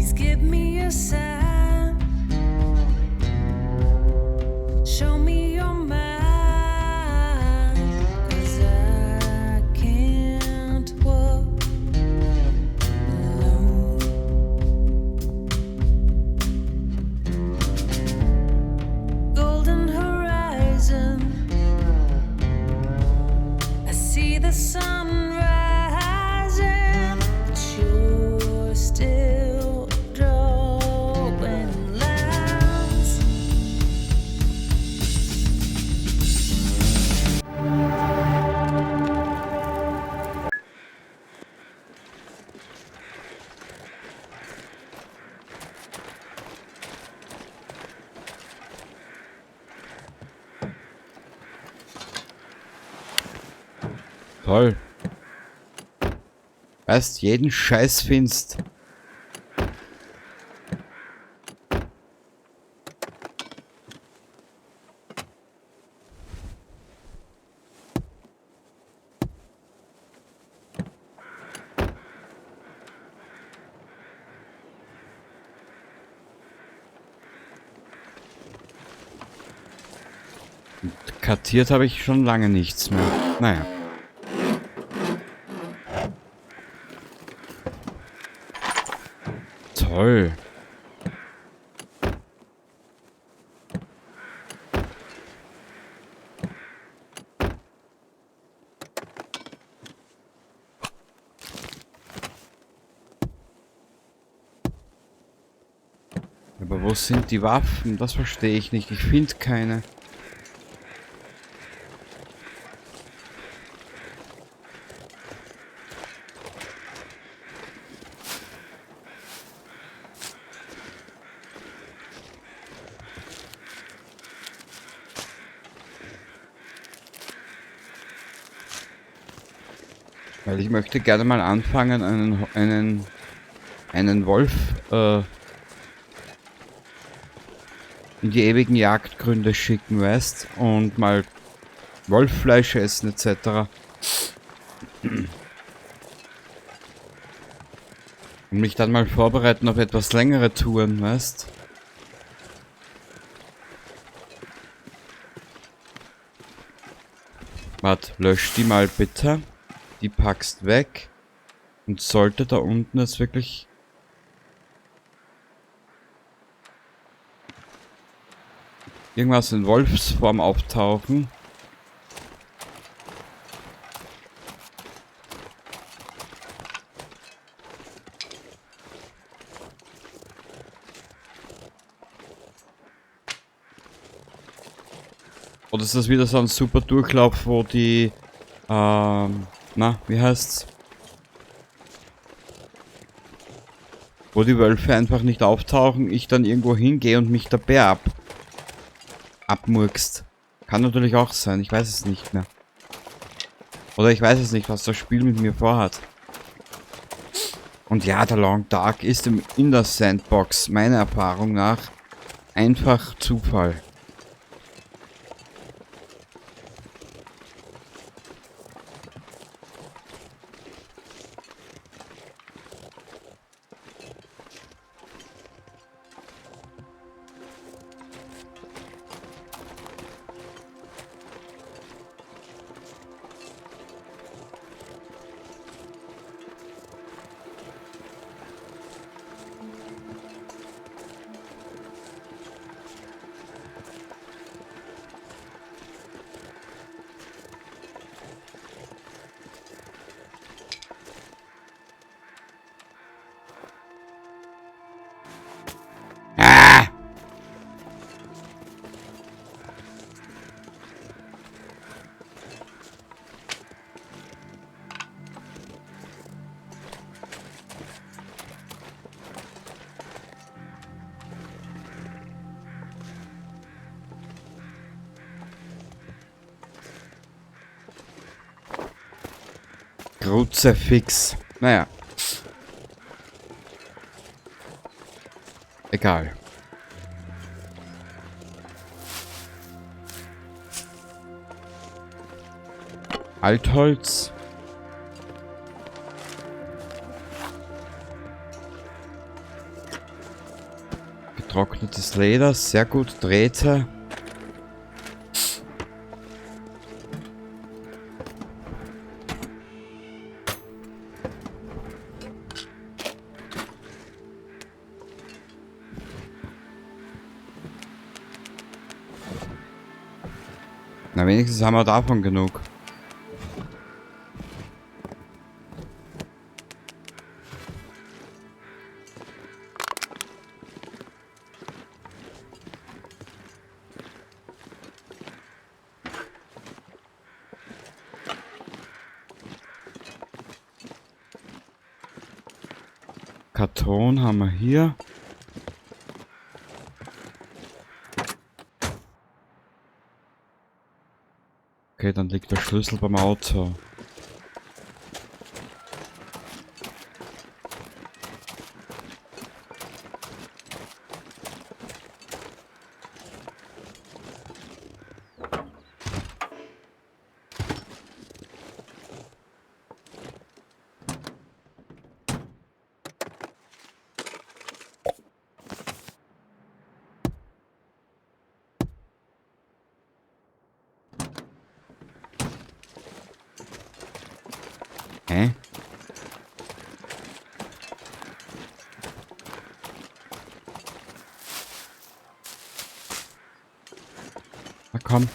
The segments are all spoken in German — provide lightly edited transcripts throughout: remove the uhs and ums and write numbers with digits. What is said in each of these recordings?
Please give me a sign. Show me your mind. 'Cause I can't walk alone. Golden horizon. I see the sun rising, but you're still drawing lines. Toll. Weißt, jeden Scheiß findest. Und kartiert habe ich schon lange nichts mehr. Naja. Toll. Aber wo sind die Waffen? Das verstehe ich nicht. Ich finde keine. Weil ich möchte gerne mal anfangen, einen Wolf in die ewigen Jagdgründe schicken, weißt? Und mal Wolffleisch essen etc. Und mich dann mal vorbereiten auf etwas längere Touren, weißt? Warte, lösch die mal bitte. Die packst weg. Und sollte da unten jetzt wirklich irgendwas in Wolfsform auftauchen. Oder ist das wieder so ein super Durchlauf, wo die na, wie heißt's? Wo die Wölfe einfach nicht auftauchen, ich dann irgendwo hingehe und mich der Bär abmurkst. Kann natürlich auch sein, ich weiß es nicht mehr. Oder ich weiß es nicht, was das Spiel mit mir vorhat. Und ja, der Long Dark ist in der Sandbox, meiner Erfahrung nach, einfach Zufall. Kruzifix. Naja. Egal. Altholz. Getrocknetes Leder, sehr gut. Drähte. Na, wenigstens haben wir davon genug. Karton haben wir hier. Okay, dann liegt der Schlüssel beim Auto. Hä? Na komm.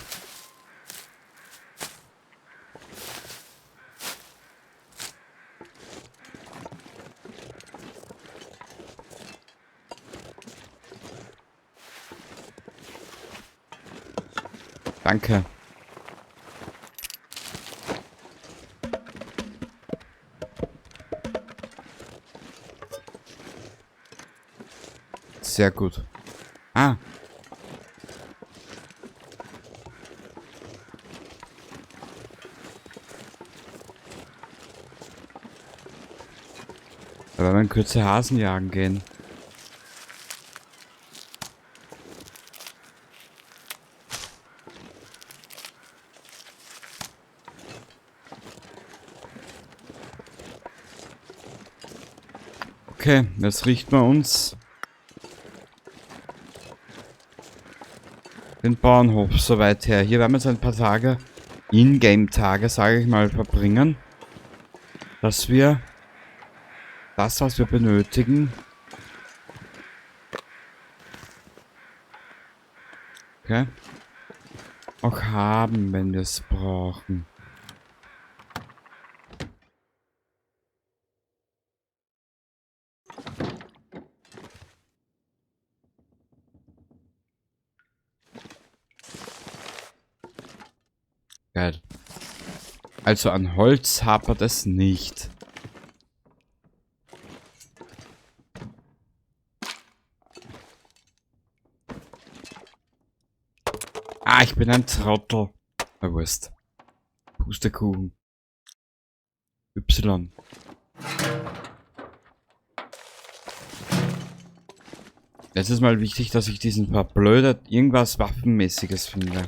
Danke. Sehr gut. Ah. Da werden wir in Kürze Hasen jagen gehen. Okay, jetzt richten wir uns den Bauernhof so weit her. Hier werden wir jetzt ein paar Tage, Ingame-Tage, sage ich mal, verbringen, dass wir das, was wir benötigen, okay, auch haben, wenn wir es brauchen. Geil. Also an Holz hapert es nicht. Ah, ich bin ein Trottel. Na Wurst. Pustekuchen. Y. Jetzt ist mal wichtig, dass ich diesen verblödet irgendwas Waffenmäßiges finde.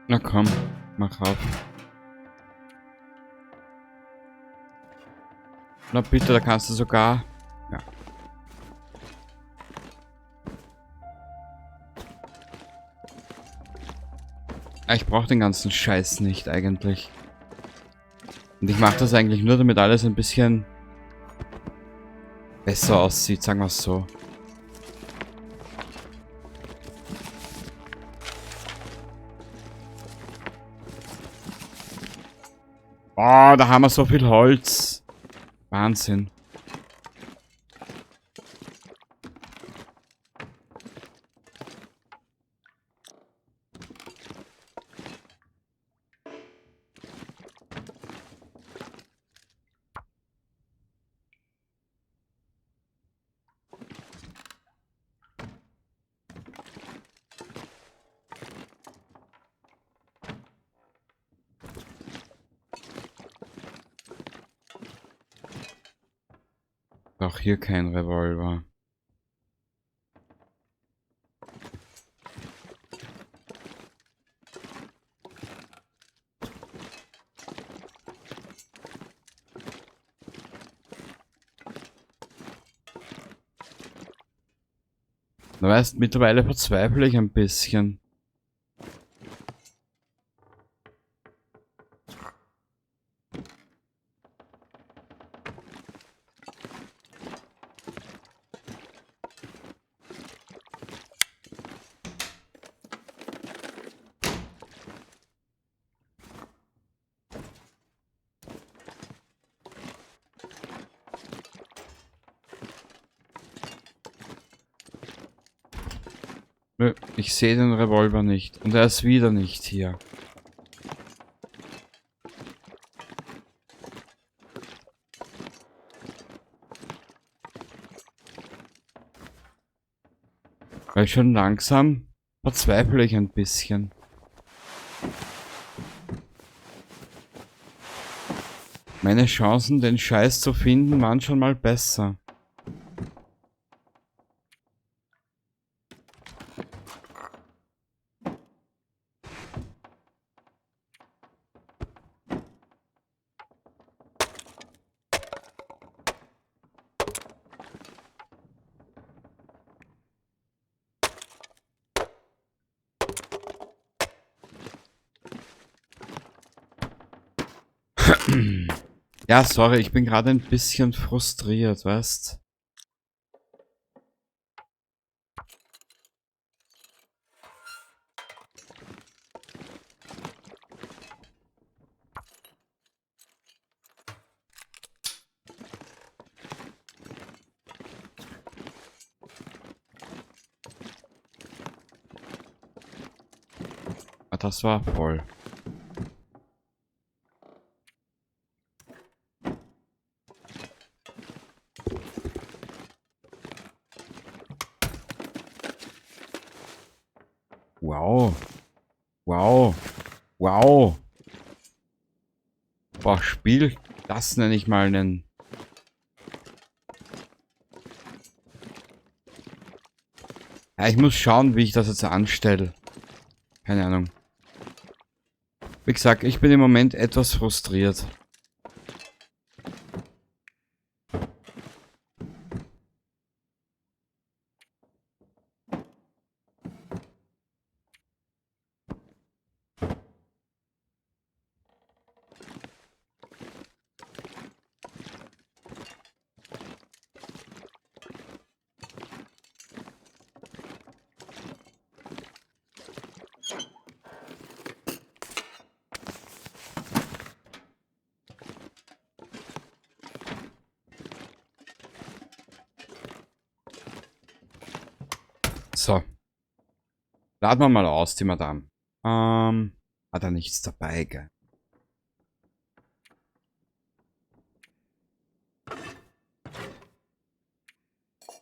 Na komm, mach auf. Na bitte, da kannst du sogar... Ja. Ich brauche den ganzen Scheiß nicht eigentlich. Und ich mache das eigentlich nur, damit alles ein bisschen besser aussieht, sagen wir es so. Oh, da haben wir so viel Holz. Wahnsinn. Auch hier kein Revolver. Du weißt, mittlerweile verzweifle ich ein bisschen. Nö, ich sehe den Revolver nicht. Und er ist wieder nicht hier. Weil schon langsam verzweifle ich ein bisschen. Meine Chancen, den Scheiß zu finden, waren schon mal besser. Ja, sorry, ich bin gerade ein bisschen frustriert, weißt? Ah, das war voll. Wow. Wow. Wow. Boah, Spiel, das nenne ich mal einen... Ja, ich muss schauen, wie ich das jetzt anstelle. Keine Ahnung. Wie gesagt, ich bin im Moment etwas frustriert. So. Laden wir mal aus, die Madame. Hat er nichts dabei, gell?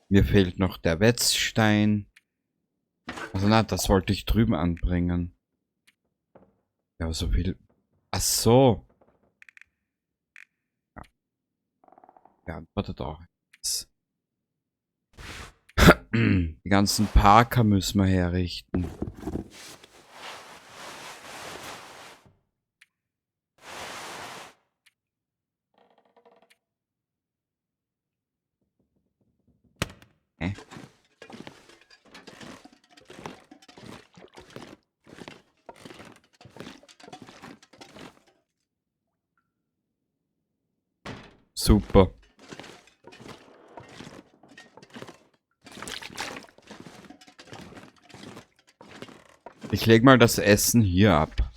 Mir fehlt noch der Wetzstein. Also na, das wollte ich drüben anbringen. Ja, aber so viel... Ach so. Ja, beantwortet auch jetzt. Die ganzen Parker müssen wir herrichten. Super. Ich lege mal das Essen hier ab.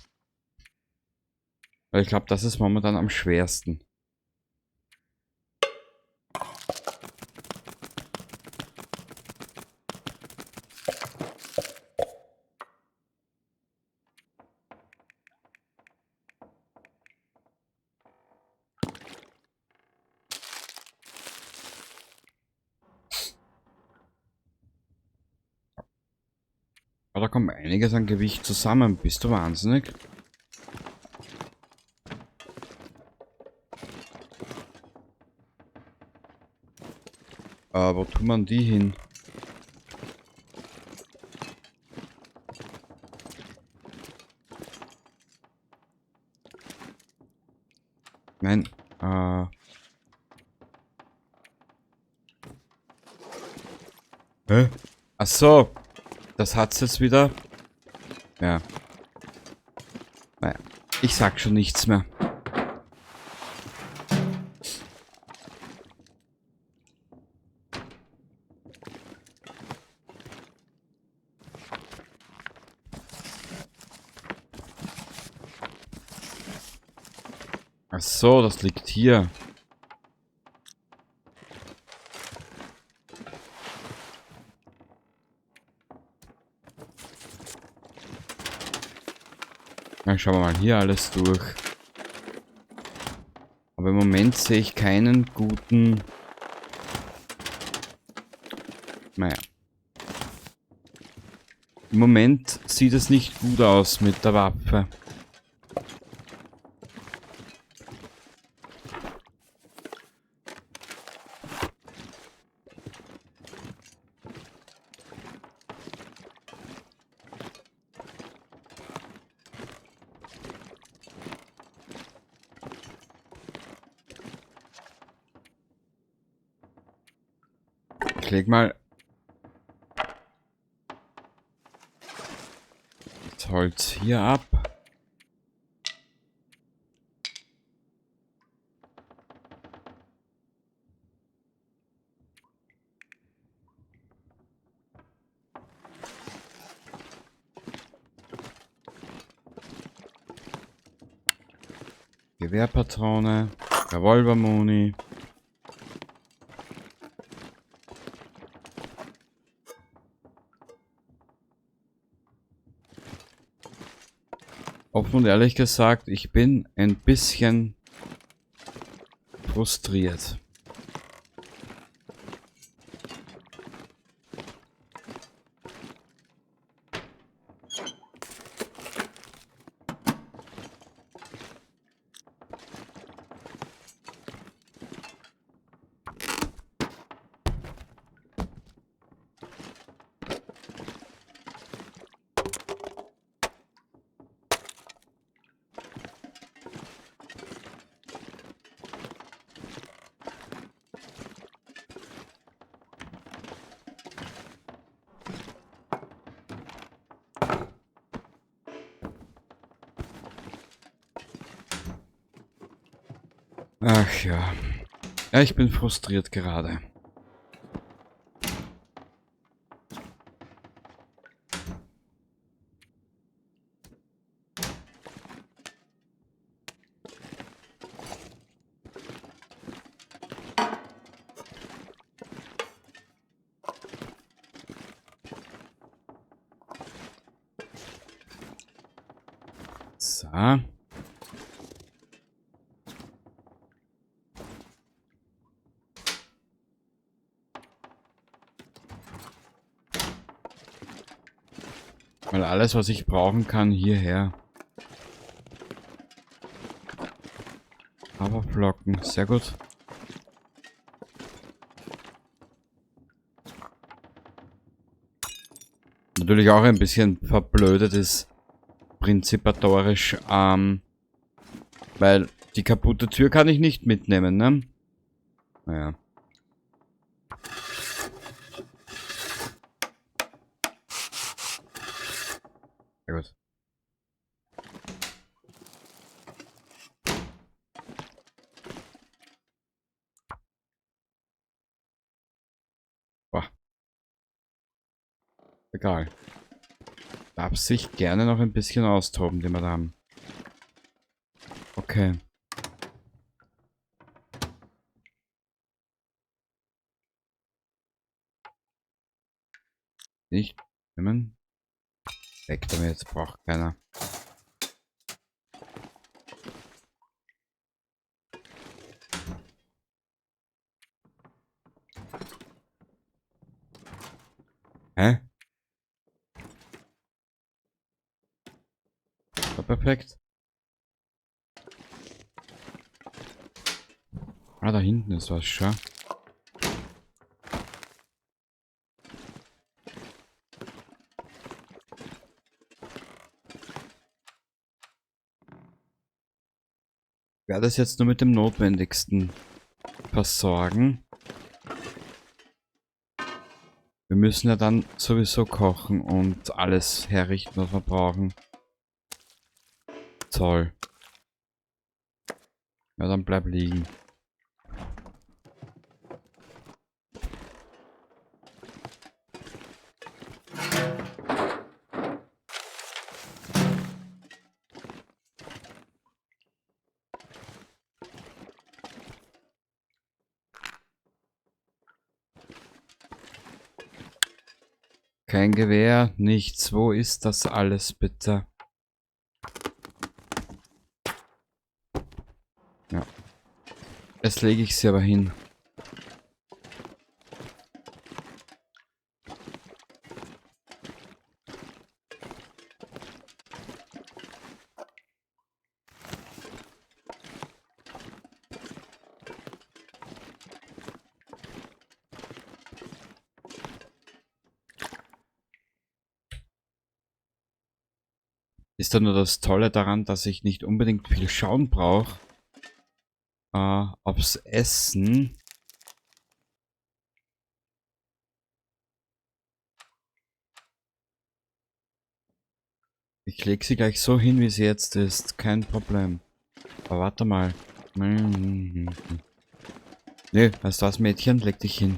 Weil ich glaube, das ist momentan am schwersten. Aber da kommt einiges an Gewicht zusammen. Bist du wahnsinnig? Wo tun man die hin? Nein, Hä? Ach so. Das hat's jetzt wieder. Ja. Naja. Ich sag schon nichts mehr. Ach so, das liegt hier. Dann schauen wir mal hier alles durch. Aber im Moment sehe ich keinen guten... Naja. Im Moment sieht es nicht gut aus mit der Waffe. Ich leg mal das Holz hier ab. Gewehrpatrone, Revolvermuni. Offen und ehrlich gesagt, ich bin ein bisschen frustriert. Ach ja. Ja, ich bin frustriert gerade. So. Weil alles, was ich brauchen kann, hierher. Haferflocken, sehr gut. Natürlich auch ein bisschen verblödetes prinzipatorisch, weil die kaputte Tür kann ich nicht mitnehmen, ne? Naja. Sehr gut. Boah. Egal. Darf sich gerne noch ein bisschen austoben, die Madame. Okay. Nicht nehmen. Weg damit, braucht keiner. Hä? War perfekt. Ah, da hinten ist was, schau. Ich werde es jetzt nur mit dem Notwendigsten versorgen. Wir müssen ja dann sowieso kochen und alles herrichten, was wir brauchen. Toll. Ja, dann bleib liegen. Kein Gewehr, nichts. Wo ist das alles, bitte? Ja. Jetzt lege ich sie aber hin. Ist da nur das Tolle daran, dass ich nicht unbedingt viel schauen brauche. Aufs Essen. Ich lege sie gleich so hin, wie sie jetzt ist. Kein Problem. Aber warte mal. Nö, weißt du was, Mädchen? Leg dich hin.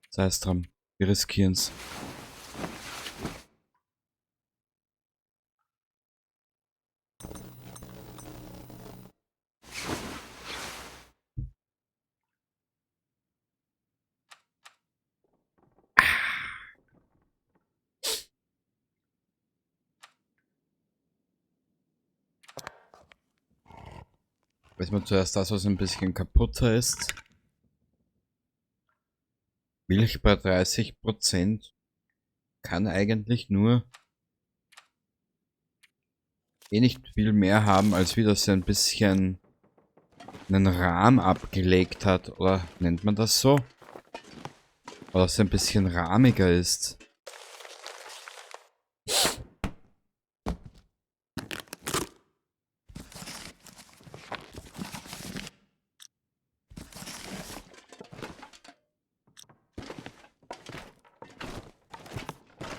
Sei es dran. Wir riskieren's. Weiß man zuerst das, was ein bisschen kaputter ist. Milch bei 30% kann eigentlich nur nicht viel mehr haben, als wie das ein bisschen einen Rahmen abgelegt hat. Oder nennt man das so? Oder dass es ein bisschen rahmiger ist.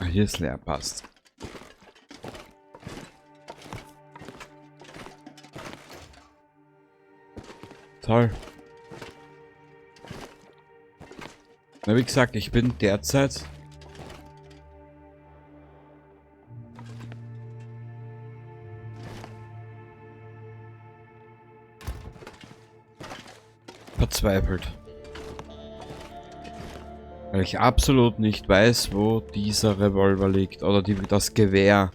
Ah, hier ist leer, passt. Toll. Na, wie gesagt, ich bin derzeit verzweifelt. Weil ich absolut nicht weiß, wo dieser Revolver liegt. Oder das Gewehr.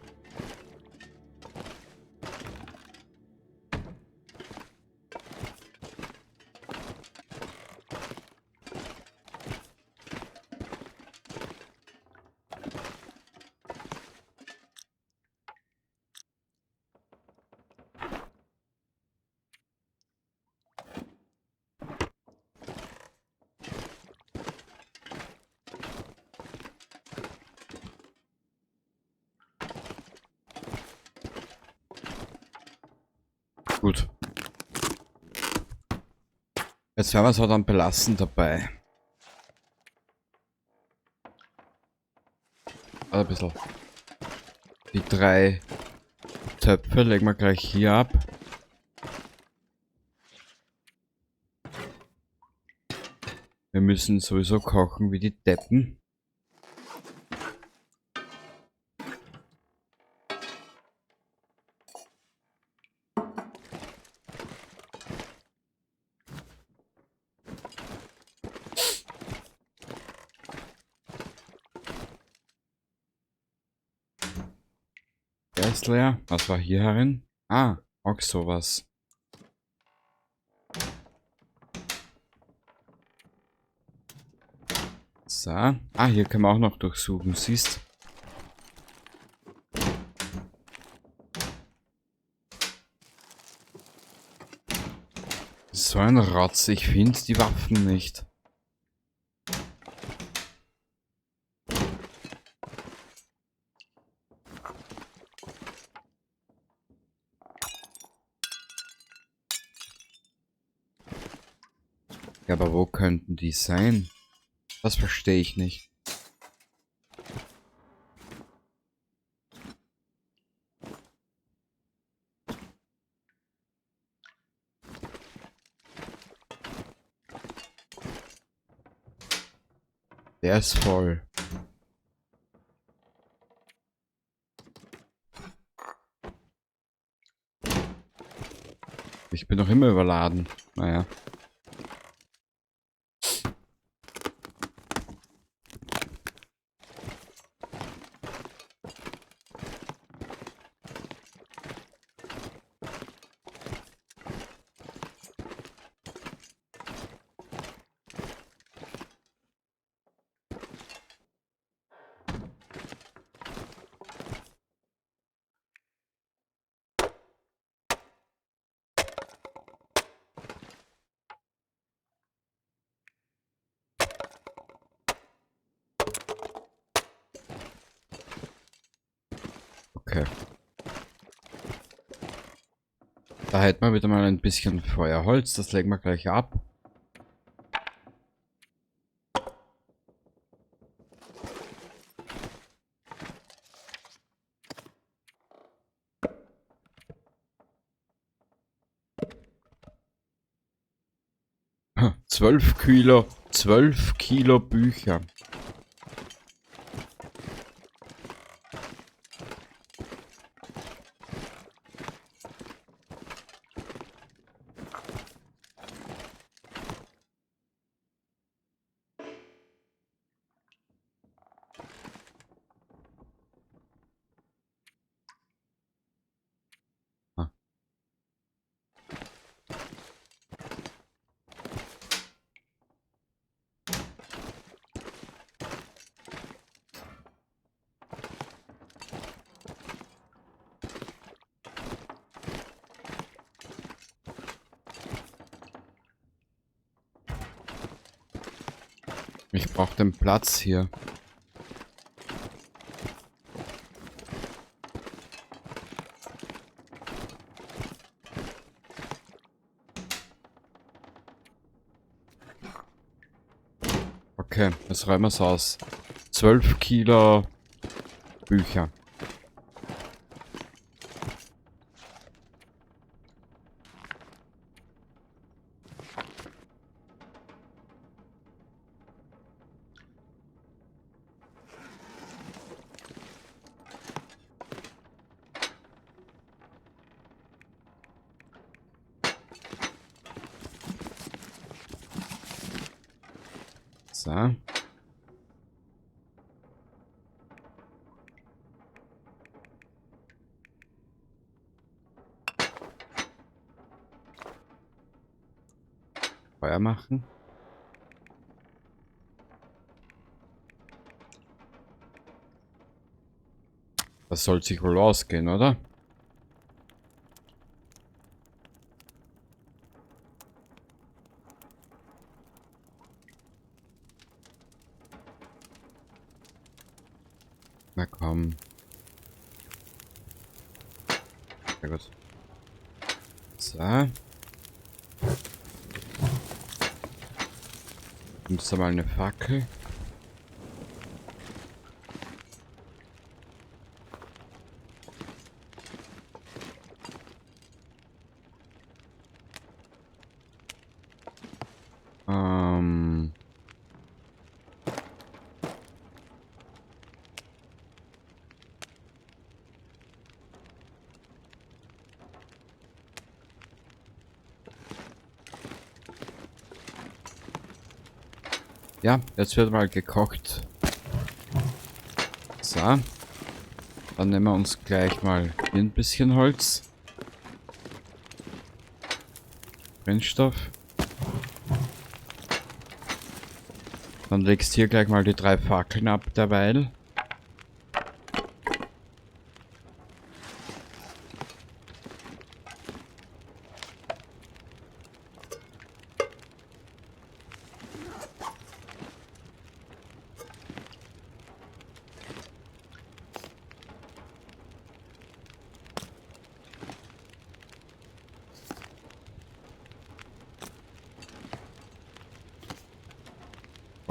Gut. Jetzt werden wir es auch dann belassen dabei. Also ein bisschen. Die 3 Töpfe legen wir gleich hier ab. Wir müssen sowieso kochen wie die Deppen. Der ist leer. Was war hier herin? Ah, auch sowas. So. Ah, hier können wir auch noch durchsuchen, siehst. So ein Rotz, ich finde die Waffen nicht. Ja, aber wo könnten die sein? Das verstehe ich nicht. Der ist voll. Ich bin noch immer überladen. Naja. Okay. Da hätten wir wieder mal ein bisschen Feuerholz. Das legen wir gleich ab. Hm, 12 Kilo Bücher. Ah. Ich brauche den Platz hier. Okay, jetzt räumen wir es aus. 12 Kilo Bücher. So. Feuer machen. Das soll sich wohl ausgehen, oder? Na komm. Sehr gut. So. Nimmst du mal eine Fackel? Ja, jetzt wird mal gekocht. So. Dann nehmen wir uns gleich mal hier ein bisschen Holz. Brennstoff. Dann legst hier gleich mal die 3 Fackeln ab derweil.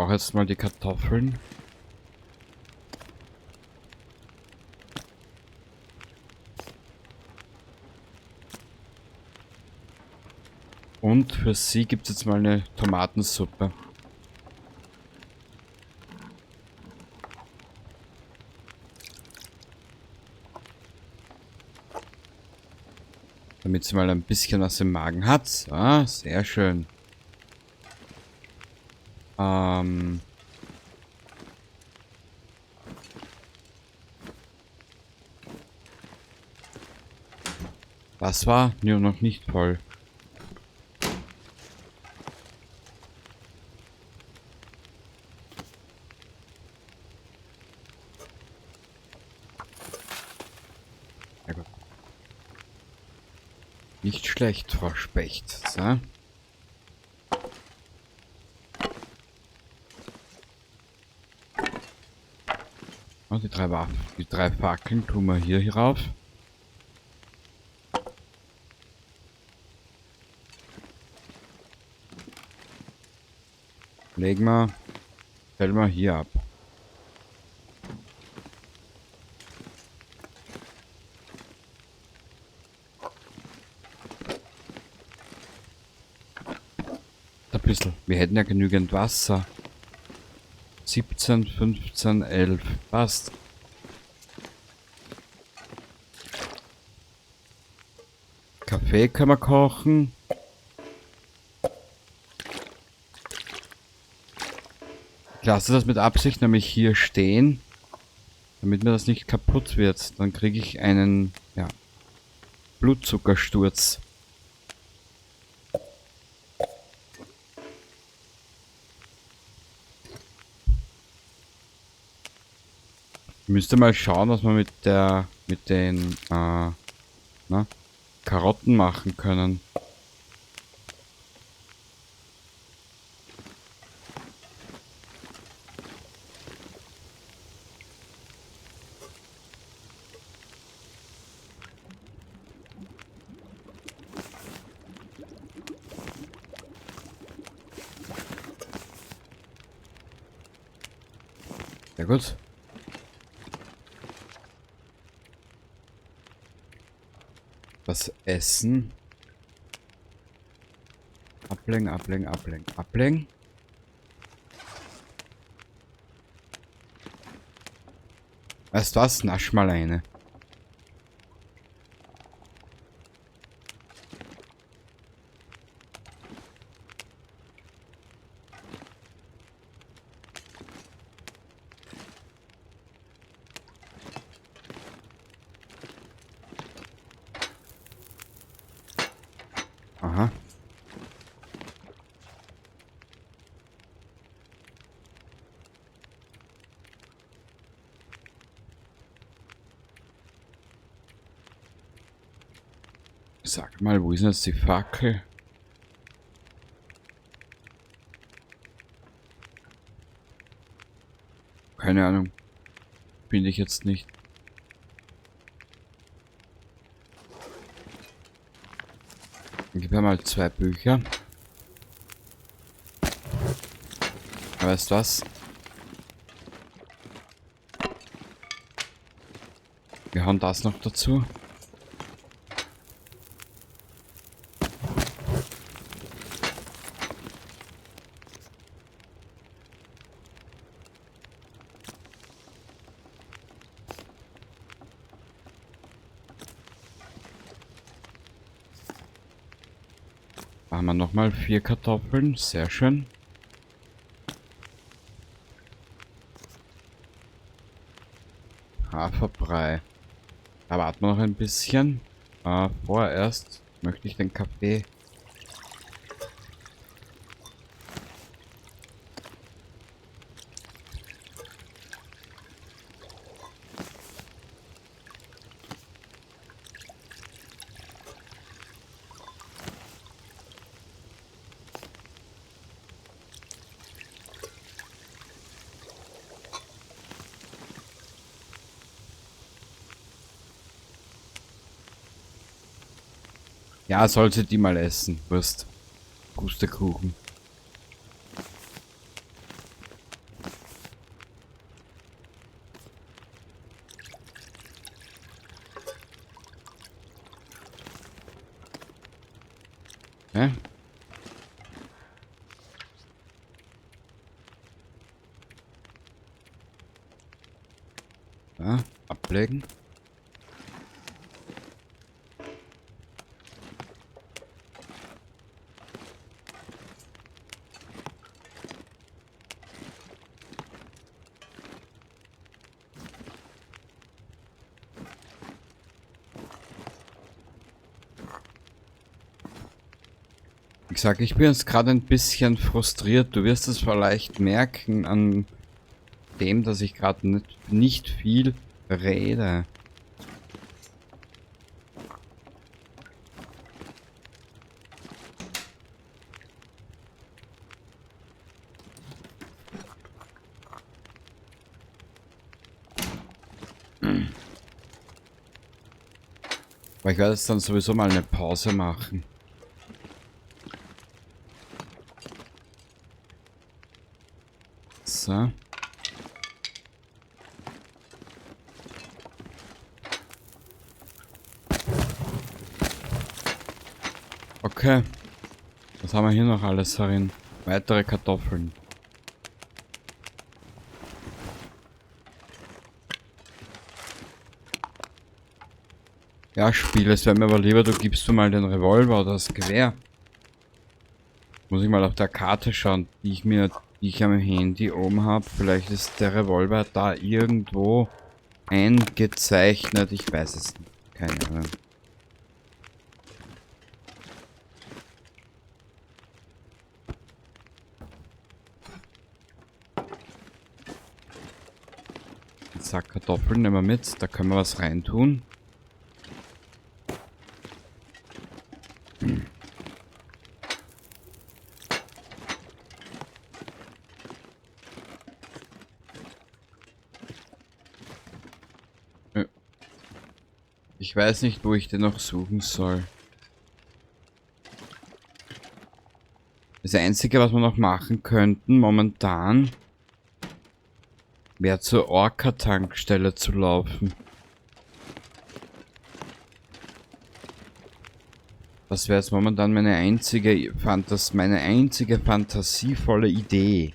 brauche jetzt mal die Kartoffeln. Und für sie gibt es jetzt mal eine Tomatensuppe. Damit sie mal ein bisschen was im Magen hat. Ah, sehr schön. Das war nur noch nicht voll. Ja, gut. Nicht schlecht, Frau Specht. So. Und die drei Fackeln tun wir hier rauf. Stellen wir hier ab. Ein bisschen. Wir hätten ja genügend Wasser. 17, 15, 11. Passt. Kaffee können wir kochen. Ich lasse das mit Absicht nämlich hier stehen, damit mir das nicht kaputt wird. Dann kriege ich einen, ja, Blutzuckersturz. Ich müsste mal schauen, was wir mit den Karotten machen können. Ja gut. Was essen? Ablenken. Weißt du was? Nasch mal eine. Aha. Sag mal, wo ist denn jetzt die Fackel? Keine Ahnung. Finde ich jetzt nicht. Dann gib mir mal 2 Bücher. Weißt du was? Wir hauen das noch dazu. Machen wir nochmal 4 Kartoffeln. Sehr schön. Haferbrei. Da warten wir noch ein bisschen. Vorerst möchte ich den Kaffee. Ja, sollte die mal essen. Wurst. Pustekuchen. Okay. Ja, ablegen. Wie gesagt, ich bin jetzt gerade ein bisschen frustriert. Du wirst es vielleicht merken an dem, dass ich gerade nicht viel rede. Aber ich werde jetzt dann sowieso mal eine Pause machen. So. Okay. Was haben wir hier noch alles darin? Weitere Kartoffeln. Ja, Spiel, es wäre mir aber lieber, du gibst du mal den Revolver oder das Gewehr. Muss ich mal auf der Karte schauen, die ich am Handy oben habe. Vielleicht ist der Revolver da irgendwo eingezeichnet. Ich weiß es nicht. Keine Ahnung. Einen Sack Kartoffeln nehmen wir mit. Da können wir was reintun. Ich weiß nicht, wo ich den noch suchen soll. Das Einzige, was wir noch machen könnten momentan, wäre zur Orca-Tankstelle zu laufen. Das wäre jetzt momentan meine einzige fantasievolle Idee.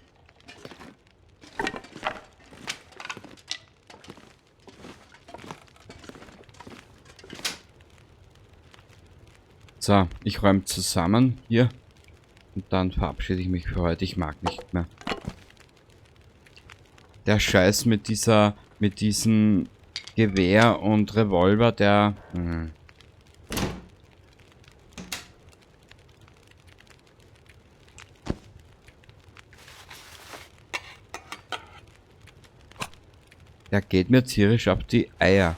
So, ich räume zusammen hier. Und dann verabschiede ich mich für heute. Ich mag nicht mehr. Der Scheiß mit diesem Gewehr und Revolver, der... Der geht mir tierisch auf die Eier.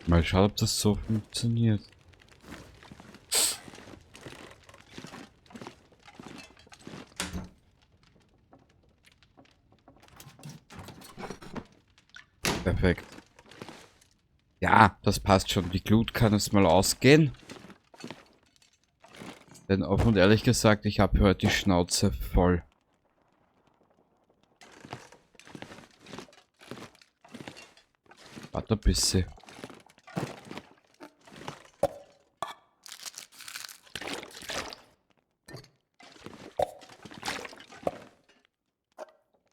Mal schauen, ob das so funktioniert. Perfekt. Ja, das passt schon. Die Glut kann jetzt mal ausgehen. Denn offen und ehrlich gesagt, ich habe heute die Schnauze voll. Warte ein bisschen.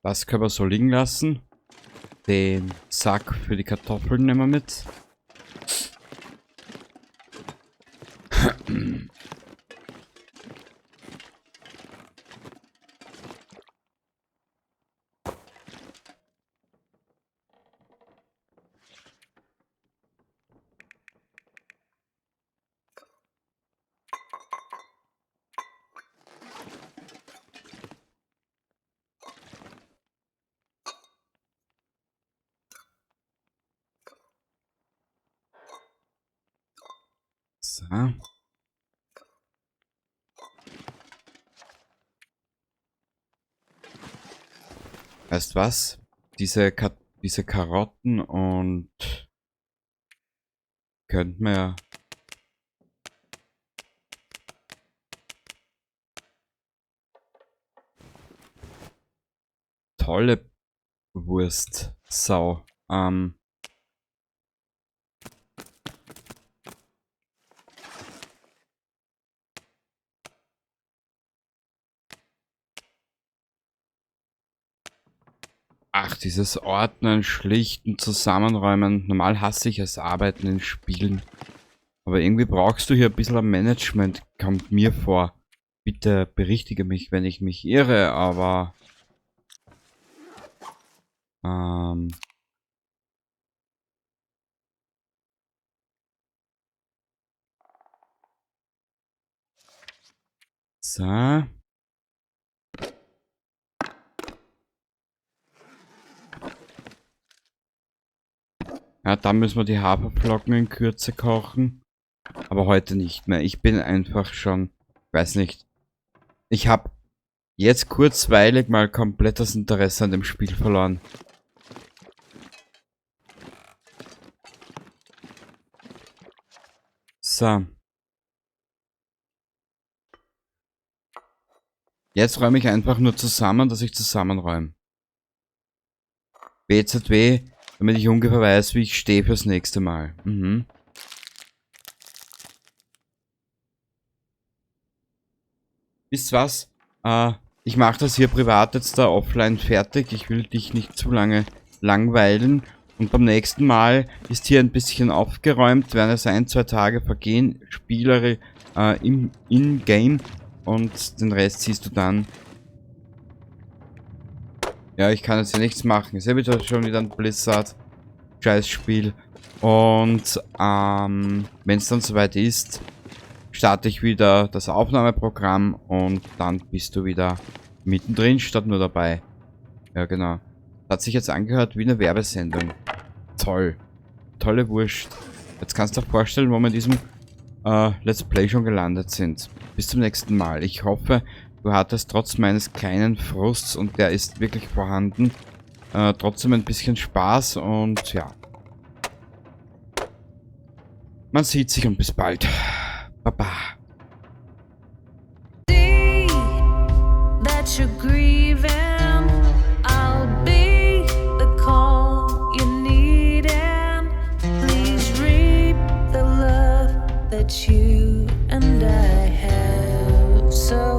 Das können wir so liegen lassen. Den Sack für die Kartoffeln nehmen wir mit. So. Weißt was? diese Karotten und könnte man ja tolle Wurst, Sau. Ach, dieses Ordnen, Schlichten, Zusammenräumen. Normal hasse ich es, Arbeiten in Spielen. Aber irgendwie brauchst du hier ein bisschen ein Management, kommt mir vor. Bitte berichtige mich, wenn ich mich irre, aber... So. Ja, dann müssen wir die Haferflocken in Kürze kochen. Aber heute nicht mehr. Ich bin einfach schon, weiß nicht. Ich habe jetzt kurzweilig mal komplett das Interesse an dem Spiel verloren. So. Jetzt räume ich einfach nur zusammen, dass ich zusammenräume. BZW, damit ich ungefähr weiß, wie ich stehe fürs nächste Mal. Wisst was? Ich mache das hier privat jetzt da offline fertig. Ich will dich nicht zu lange langweilen. Und beim nächsten Mal ist hier ein bisschen aufgeräumt, werden es 1-2 Tage vergehen, Spielere im Game, und den Rest siehst du dann. Ja, ich kann jetzt hier nichts machen. Ist ja wieder schon wieder ein Blizzard. Scheiß Spiel. Und wenn es dann soweit ist, starte ich wieder das Aufnahmeprogramm und dann bist du wieder mittendrin statt nur dabei. Ja, genau. Hat sich jetzt angehört wie eine Werbesendung. Toll. Tolle Wurst. Jetzt kannst du dir vorstellen, wo wir in diesem Let's Play schon gelandet sind. Bis zum nächsten Mal. Ich hoffe, du hattest trotz meines kleinen Frusts, und der ist wirklich vorhanden, trotzdem ein bisschen Spaß und ja. Man sieht sich und bis bald. Baba. See that you're grieving. I'll be the call you need, and please reap the love that you and I have. So